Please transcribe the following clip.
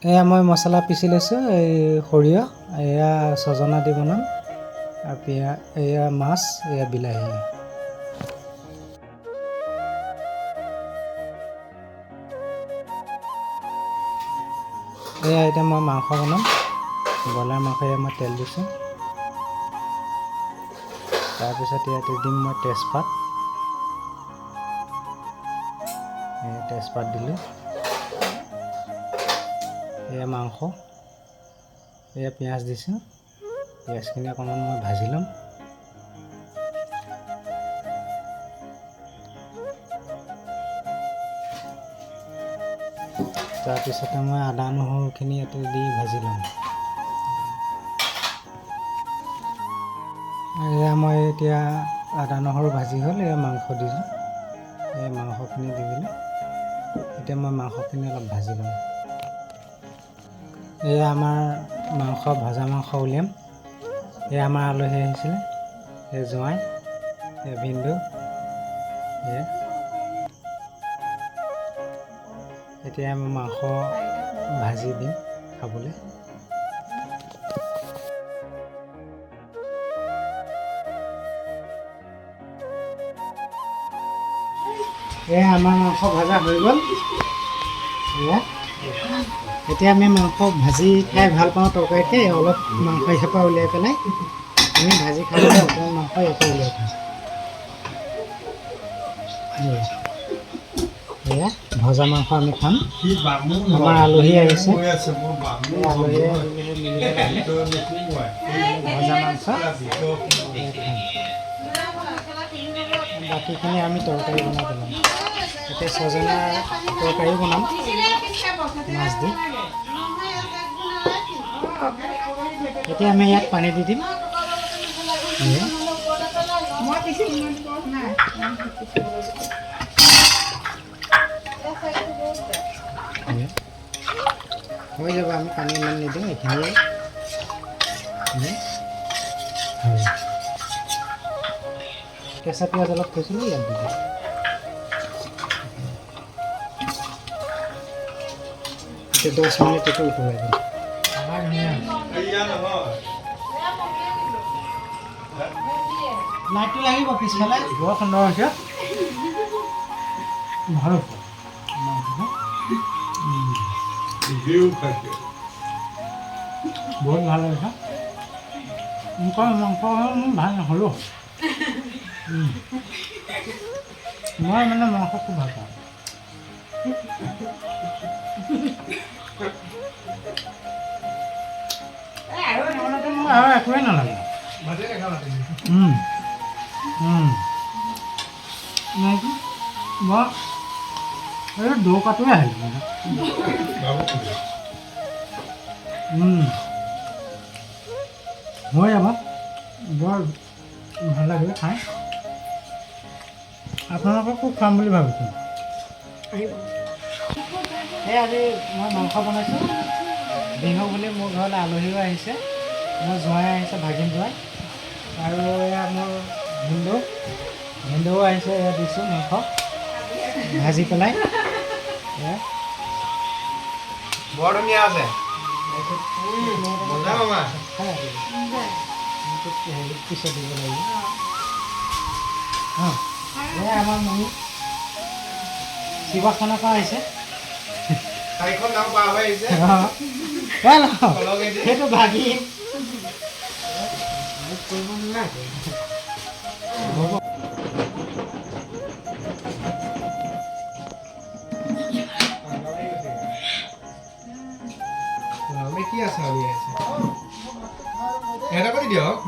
এয়া মই মছলা পিচি লৈছোঁ, এই সৰিয়হ, এয়া ছজনা দি বনাম, আৰু এয়া মাছ, এয়া বিলাহী। এয়া এতিয়া মই মাংস বনাম, ব্ৰইলাৰ মাংস। এয়া মই তেল দিছোঁ, তাৰপিছত ইয়াতে দিম মই তেজপাত। তেজপাত দিলোঁ। এয়া মাংস, এয়া পিঁয়াজ দিছোঁ। পিঁয়াজখিনি অকণমান মই ভাজি ল'ম। তাৰপিছতে মই আদা নহৰুখিনি ইয়াতে দি ভাজি ল'ম। এয়া মই এতিয়া আদা নহৰু ভাজি হ'ল, এয়া মাংস দিলোঁ। এই মাংসখিনি দি দিলোঁ। এতিয়া মই মাংসখিনি অলপ ভাজি ল'ম। এয়া আমাৰ মাংস, ভজা মাংস উলিয়াম। এয়া আমাৰ আলহী আহিছিলে, এই জোঁৱাই, এই ভিনদেউ। এতিয়া মই মাংস ভাজি দিম খাবলৈ। এয়া আমাৰ মাংস ভজা হৈ গ'ল। এতিয়া আমি মাংস ভাজি খাই ভাল পাওঁ তৰকাৰীতে, অলপ মাংস ইয়াৰ পৰা উলিয়াই পেলাই আমি ভাজি খাবলৈ অকণমান মাংস ইয়াৰ পৰা উলিয়াই খাওঁ। এয়া ভজা মাংস আমি খাম। আমাৰ আলহী আহিছে, আলহীয়ে ভজা মাংস বাকীখিনি আমি তৰকাৰী বনাই পেলাম। এতিয়া ছজনা তৰকাৰী বনাম মাছ দি। এতিয়া আমি ইয়াত পানী দি দিম। হৈ যাব, আমি পানী ইমান নিদিওঁ, এইখিনিয়ে। কেঁচা পিঁয়াজ অলপ থৈছিলোঁ, ইয়াত দি দিম। এতিয়া 10 মিনিট এইটো উতলাই দিম। লাইটটো লাগিব পিছফালে, বৰ সুন্দৰ হৈছে। ভাল হৈছে বহুত ভাল হৈছে। মাংস ভাল নহ'লো। মই মানে মাংস খুব ভাল পাওঁ। আৰু একোৱেই নালাগে। মই এই দৌকাটোৱে আহিলোঁ। হৈ যাব, বৰ ভাল লাগিলে খাই। আপোনালোকক খুব খাম বুলি ভাবিছোঁ। এই আজি মই মাংস বনাইছোঁ। বিহু বুলি মোৰ ঘৰলৈ আলহীও আহিছে, মোৰ জোঁৱাই আহিছে, ভাগিন জোঁৱাই, আৰু এয়া মোৰ ভিনদেউ আহিছে। এয়া দিছোঁ মাংস ভাজি পেলাই। বৰ ধুনীয়া আছে। পিছত দিব লাগিব। এয়া আমাৰ মমি শিৱসাগৰৰ পৰা আহিছে। চাৰিখন নাও পাৰ হৈ আহিছে। সেইটো ভাগি কি আছে? সিহঁতক দিয়ক।